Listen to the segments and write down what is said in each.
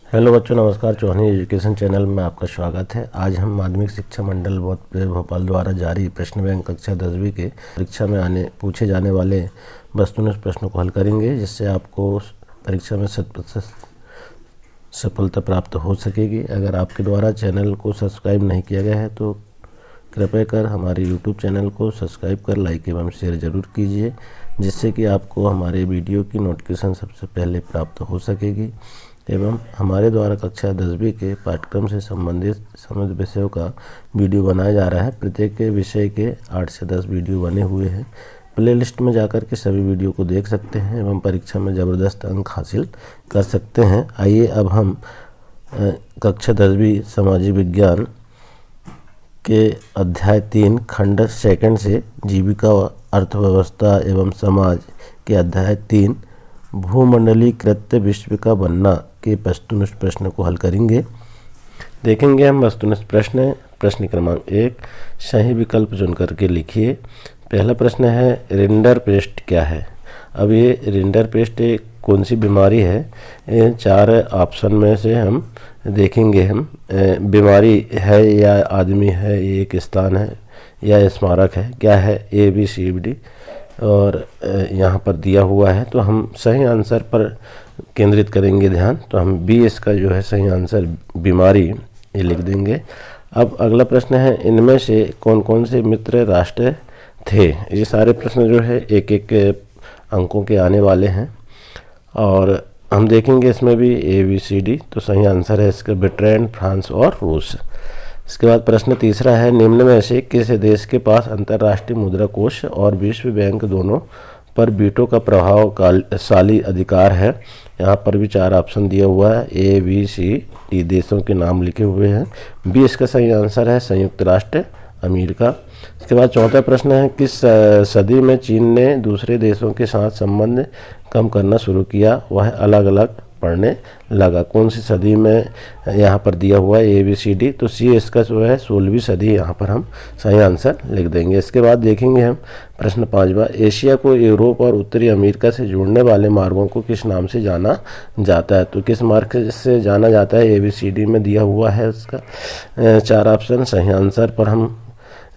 Hello बच्चों, नमस्कार। चौहानी education channel में आपका स्वागत है। आज हम माध्यमिक शिक्षा मंडल भोपाल द्वारा जारी प्रश्न बैंक कक्षा 10वीं के परीक्षा में पूछे जाने वाले वस्तुनिष्ठ प्रश्नों को हल करेंगे, जिससे आपको परीक्षा में 100% सफलता प्राप्त हो सकेगी। अगर आपके द्वारा चैनल को सब्सक्राइब नहीं किया गया है तो कृपया कर हमारे यूट्यूब चैनल को सब्सक्राइब कर लाइक एवं शेयर ज़रूर कीजिए, जिससे कि आपको हमारे वीडियो की नोटिफिकेशन सबसे पहले प्राप्त हो सकेगी। एवं हमारे द्वारा कक्षा 10वीं के पाठ्यक्रम से संबंधित समस्त विषयों का वीडियो बनाया जा रहा है। प्रत्येक विषय के 8 से 10 वीडियो बने हुए हैं। प्लेलिस्ट में जाकर के सभी वीडियो को देख सकते हैं एवं परीक्षा में ज़बरदस्त अंक हासिल कर सकते हैं। आइए अब हम कक्षा 10वीं सामाजिक विज्ञान के अध्याय 3 खंड सेकंड से जीविका, अर्थव्यवस्था एवं समाज के अध्याय 3 भूमंडलीकृत विश्व का बनना के वस्तुनिष्ठ प्रश्न को हल करेंगे। देखेंगे हम वस्तुनिष्ठ प्रश्न क्रमांक 1, सही विकल्प चुन करके लिखिए। पहला प्रश्न है, रिंडरपेस्ट क्या है? अब ये रिंडरपेस्ट कौन सी बीमारी है? 4 ऑप्शन में से हम देखेंगे। बीमारी है या आदमी है, ये एक स्थान है या स्मारक है, क्या है? ABCD और यहाँ पर दिया हुआ है, तो हम सही आंसर पर केंद्रित करेंगे ध्यान। तो हम बी इसका जो है सही आंसर बीमारी ये लिख देंगे। अब अगला प्रश्न है, इनमें से कौन कौन से मित्र राष्ट्र थे? ये सारे प्रश्न जो है एक एक अंकों के आने वाले हैं और हम देखेंगे इसमें भी ABCD। तो सही आंसर है इसका ब्रिटेन, फ्रांस और रूस। इसके बाद प्रश्न तीसरा है, निम्न में से किस देश के पास अंतर्राष्ट्रीय मुद्रा कोष और विश्व बैंक दोनों पर वीटो का प्रभावशाली अधिकार है? यहाँ पर भी 4 ऑप्शन दिया हुआ है, ABCD देशों के नाम लिखे हुए हैं। बी इसका सही आंसर है संयुक्त राष्ट्र अमेरिका। इसके बाद चौथा प्रश्न है, किस सदी में चीन ने दूसरे देशों के साथ संबंध कम करना शुरू किया? वह अलग अलग पढ़ने लगा। कौन सी सदी में यहाँ पर दिया हुआ है ABCD? तो सी इसका जो है 16वीं सदी, यहाँ पर हम सही आंसर लिख देंगे। इसके बाद देखेंगे हम प्रश्न 5वां, एशिया को यूरोप और उत्तरी अमेरिका से जोड़ने वाले मार्गों को किस नाम से जाना जाता है? तो किस मार्ग से जाना जाता है ABCD में दिया हुआ है उसका 4 ऑप्शन। सही आंसर पर हम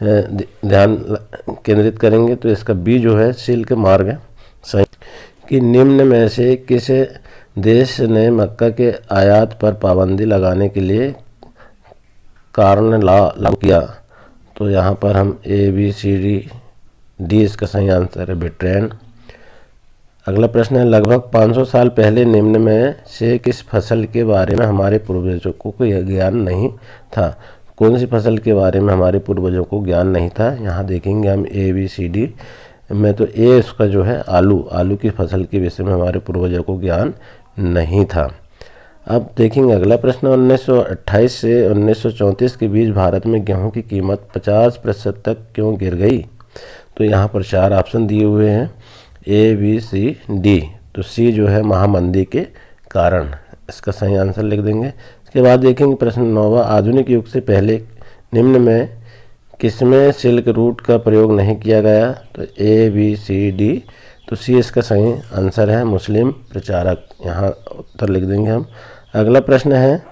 ध्यान केंद्रित करेंगे, तो इसका बी जो है सिल्क मार्ग है। सही कि निम्न में से किस देश ने मक्का के आयात पर पाबंदी लगाने के लिए कारण लागू किया? तो यहाँ पर हम ABCD इसका सही आंसर है ब्रिटेन। अगला प्रश्न है, लगभग 500 साल पहले निम्न में से किस फसल के बारे में हमारे पूर्वजों को कोई ज्ञान नहीं था? कौन सी फसल के बारे में हमारे पूर्वजों को ज्ञान नहीं था? यहाँ देखेंगे हम ABCD में, तो ए इसका जो है आलू की फसल के विषय में हमारे पूर्वजों को ज्ञान नहीं था। अब देखेंगे अगला प्रश्न, 1928 से 1934 के बीच भारत में गेहूं की कीमत 50% तक क्यों गिर गई? तो यहाँ पर 4 ऑप्शन दिए हुए हैं, ABCD। तो सी जो है महामंदी के कारण, इसका सही आंसर लिख देंगे। इसके बाद देखेंगे प्रश्न 9वां, आधुनिक युग से पहले निम्न में किसमें सिल्क रूट का प्रयोग नहीं किया गया? तो ABCD। तो सी इसका सही आंसर है मुस्लिम प्रचारक, यहाँ उत्तर लिख देंगे हम। अगला प्रश्न है,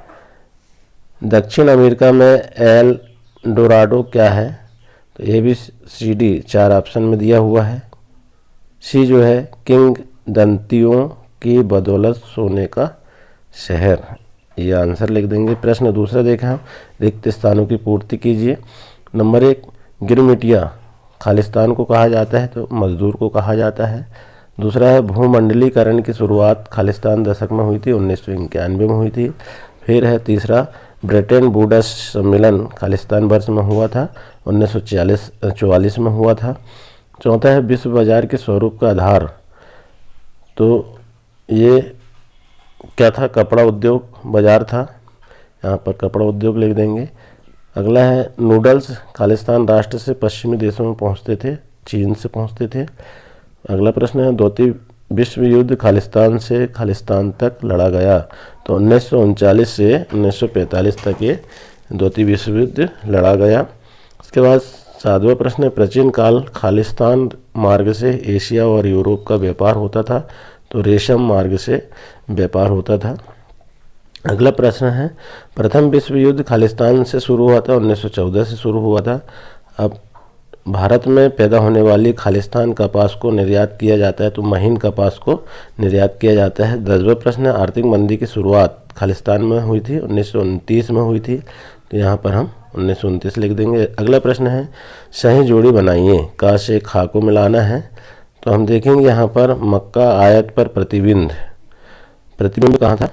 दक्षिण अमेरिका में एल डोराडो क्या है? तो ABCD 4 ऑप्शन में दिया हुआ है। सी जो है किंवदंतियों की बदौलत सोने का शहर, ये आंसर लिख देंगे। प्रश्न दूसरा देखें हम, रिक्त स्थानों की पूर्ति कीजिए। नंबर 1, गिरमिटिया खालिस्तान को कहा जाता है, तो मजदूर को कहा जाता है। दूसरा है, भूमंडलीकरण की शुरुआत खालिस्तान दशक में हुई थी, 1991 में हुई थी। फिर है तीसरा, ब्रिटेन बूडस सम्मेलन खालिस्तान वर्ष में हुआ था, 1944 में हुआ था। चौथा है, विश्व बाजार के स्वरूप का आधार, तो ये क्या था? कपड़ा उद्योग बाजार था, यहाँ पर कपड़ा उद्योग लिख देंगे। अगला है, नूडल्स खालिस्तान राष्ट्र से पश्चिमी देशों में पहुँचते थे, चीन से पहुँचते थे। अगला प्रश्न है, द्वितीय विश्व युद्ध खालिस्तान से खालिस्तान तक लड़ा गया, तो 1939 से 1945 तक ये द्वितीय विश्व युद्ध लड़ा गया। इसके बाद 7वां प्रश्न है, प्राचीन काल खालिस्तान मार्ग से एशिया और यूरोप का व्यापार होता था, तो रेशम मार्ग से व्यापार होता था। अगला प्रश्न है, प्रथम विश्व युद्ध खालिस्तान से शुरू हुआ था, 1914 से शुरू हुआ था। अब भारत में पैदा होने वाली खालिस्तान कपास को निर्यात किया जाता है, तो महीन कपास को निर्यात किया जाता है। 10वां प्रश्न है, आर्थिक मंदी की शुरुआत खालिस्तान में हुई थी, 1929 में हुई थी, तो यहाँ पर हम 1929 लिख देंगे। अगला प्रश्न है, सही जोड़ी बनाइए, का से खा को मिलाना है, तो हम देखेंगे यहाँ पर मक्का आयत पर प्रतिबिंब कहाँ था,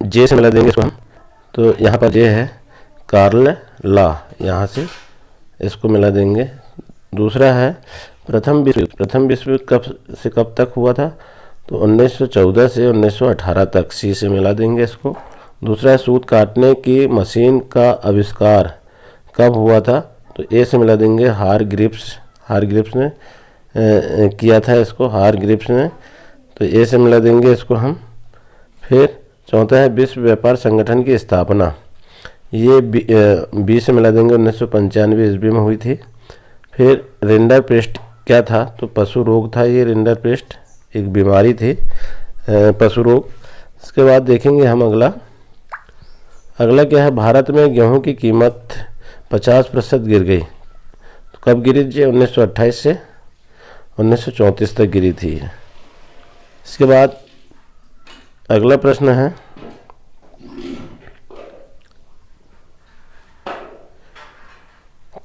जे से मिला देंगे इसको हम, तो यहाँ पर जे है, कार्ल ला, यहाँ से इसको मिला देंगे। दूसरा है, प्रथम विश्व कब से कब तक हुआ था, तो 1914 से 1918 तक, सी से मिला देंगे इसको। दूसरा है, सूत काटने की मशीन का आविष्कार कब हुआ था, तो ए से मिला देंगे, हार ग्रिप्स ने किया था इसको, हार ग्रिप्स ने, तो ए से मिला देंगे इसको हम। फिर चौथा है, विश्व व्यापार संगठन की स्थापना, ये बी से मिला देंगे, 1995 ईस्वी में हुई थी। फिर रिंडर पेस्ट क्या था, तो पशु रोग था, ये रिंडर पेस्ट एक बीमारी थी, पशु रोग। इसके बाद देखेंगे हम अगला क्या है, भारत में गेहूं की कीमत 50% गिर गई, तो कब गिरी जी, 1928 से 1934 तक गिरी थी। इसके बाद अगला प्रश्न है,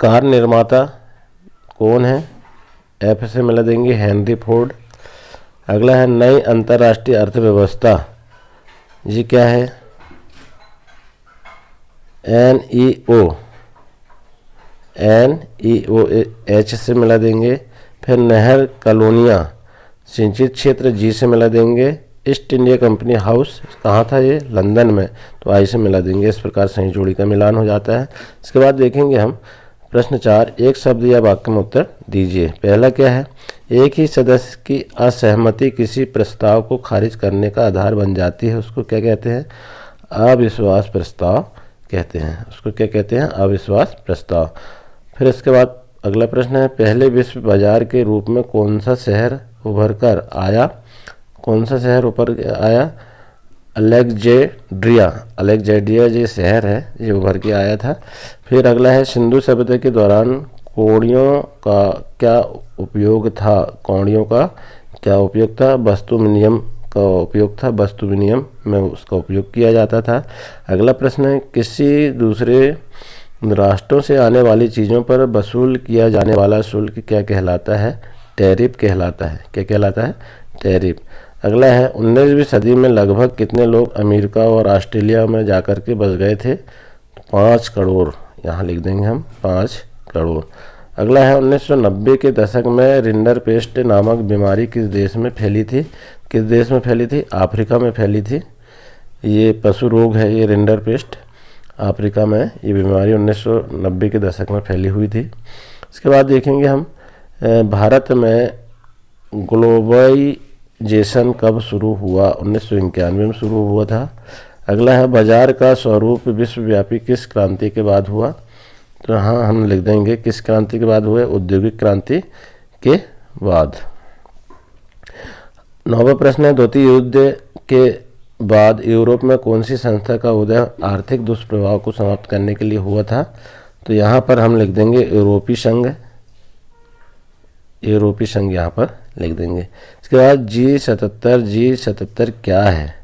कार निर्माता कौन है, एफ से मिला देंगे, हेनरी फोर्ड। अगला है, नई अंतर्राष्ट्रीय अर्थव्यवस्था, ये क्या है, NEO, एच से मिला देंगे। फिर नहर कॉलोनियाँ सिंचित क्षेत्र, जी से मिला देंगे। ईस्ट इंडिया कंपनी हाउस कहाँ था, ये लंदन में, तो आई से मिला देंगे। इस प्रकार सही जोड़ी का मिलान हो जाता है। इसके बाद देखेंगे हम प्रश्न 4, एक शब्द या वाक्य में उत्तर दीजिए। पहला क्या है, एक ही सदस्य की असहमति किसी प्रस्ताव को खारिज करने का आधार बन जाती है, उसको क्या कहते हैं, अविश्वास प्रस्ताव कहते हैं, उसको क्या कहते हैं, अविश्वास प्रस्ताव। फिर इसके बाद अगला प्रश्न है, पहले विश्व बाजार के रूप में कौन सा शहर उभर कर आया, अलेक्जेंड्रिया ये शहर है, ये उभर के आया था। फिर अगला है, सिंधु सभ्यता के दौरान कौड़ियों का क्या उपयोग था, वस्तु विनिमय का उपयोग था, वस्तु विनिमय में उसका उपयोग किया जाता था। अगला प्रश्न है, किसी दूसरे राष्ट्रों से आने वाली चीज़ों पर वसूल किया जाने वाला शुल्क क्या कहलाता है, टैरिफ कहलाता है। क्या कहलाता है, टैरिफ। अगला है, 19वीं सदी में लगभग कितने लोग अमेरिका और ऑस्ट्रेलिया में जाकर के बस गए थे, 5 करोड़, यहाँ लिख देंगे हम 5 करोड़। अगला है, 1990 के दशक में रिंडर पेस्ट नामक बीमारी किस देश में फैली थी, अफ्रीका में फैली थी। ये पशु रोग है, ये रिंडर पेस्ट, अफ्रीका में ये बीमारी 1990 के दशक में फैली हुई थी। इसके बाद देखेंगे हम भारत में ग्लोबलाइजेशन कब शुरू हुआ, 1991 में शुरू हुआ था। अगला है, बाजार का स्वरूप विश्वव्यापी किस क्रांति के बाद हुआ, तो हाँ हम लिख देंगे किस क्रांति के बाद हुए, औद्योगिक क्रांति के बाद। 9वां प्रश्न है, द्वितीय युद्ध के बाद यूरोप में कौन सी संस्था का उदय आर्थिक दुष्प्रभाव को समाप्त करने के लिए हुआ था, तो यहाँ पर हम लिख देंगे यूरोपीय संघ यहाँ पर लिख देंगे। इसके बाद G77 क्या है,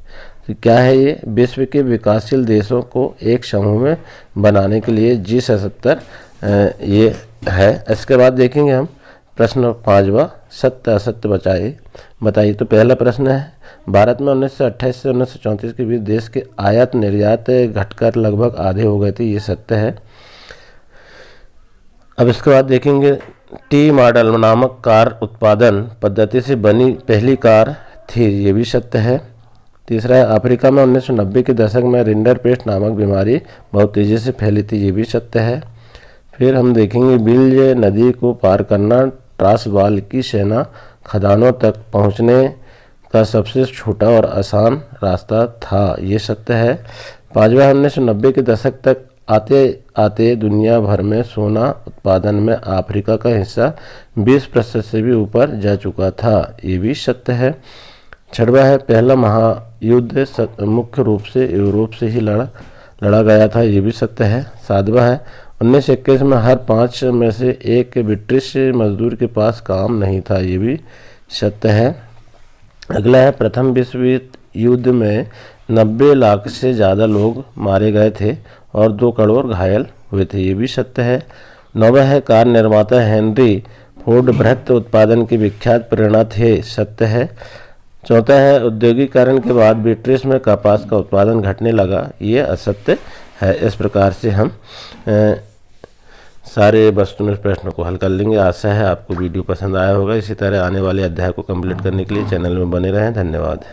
तो क्या है ये, विश्व के विकासशील देशों को एक समूह में बनाने के लिए G77 ये है। इसके बाद देखेंगे हम प्रश्न 5वां, सत्य असत्य बताइए। तो पहला प्रश्न है, भारत में 1928 से 1934 के बीच देश के आयात निर्यात घटकर लगभग आधे हो गए थे, ये सत्य है। अब इसके बाद देखेंगे, टी मॉडल नामक कार उत्पादन पद्धति से बनी पहली कार थी, ये भी सत्य है। तीसरा है, अफ्रीका में 1990 के दशक में रिंडर पेस्ट नामक बीमारी बहुत तेज़ी से फैली थी, ये भी सत्य है। फिर हम देखेंगे, बिल्ज नदी को पार करना ट्रांसवाल की सेना खदानों तक पहुंचने का सबसे छोटा और आसान रास्ता था, ये सत्य है। 5वां, 1990 के दशक तक आते आते दुनिया भर में सोना उत्पादन में अफ्रीका का हिस्सा 20% से भी ऊपर जा चुका था, ये भी सत्य है। 6वां है, पहला युद्ध मुख्य रूप से यूरोप से ही लड़ा गया था, ये भी सत्य है। 7वां है 1921 में हर 5 में से एक ब्रिटिश मजदूर के पास काम नहीं था, ये भी सत्य है। अगला है प्रथम विश्व युद्ध में 90 लाख से ज़्यादा लोग मारे गए थे और 2 करोड़ घायल हुए थे, ये भी सत्य है। 9वां है कार निर्माता हेनरी फोर्ड बृहत उत्पादन की विख्यात प्रेरणा थे, सत्य है। 4था है औद्योगिकरण के बाद ब्रिटिश में कपास का उत्पादन घटने लगा, ये असत्य है। इस प्रकार से हम सारे वस्तुनिष्ठ प्रश्नों को हल कर लेंगे। आशा है आपको वीडियो पसंद आया होगा। इसी तरह आने वाले अध्याय को कंप्लीट करने के लिए चैनल में बने रहें। धन्यवाद।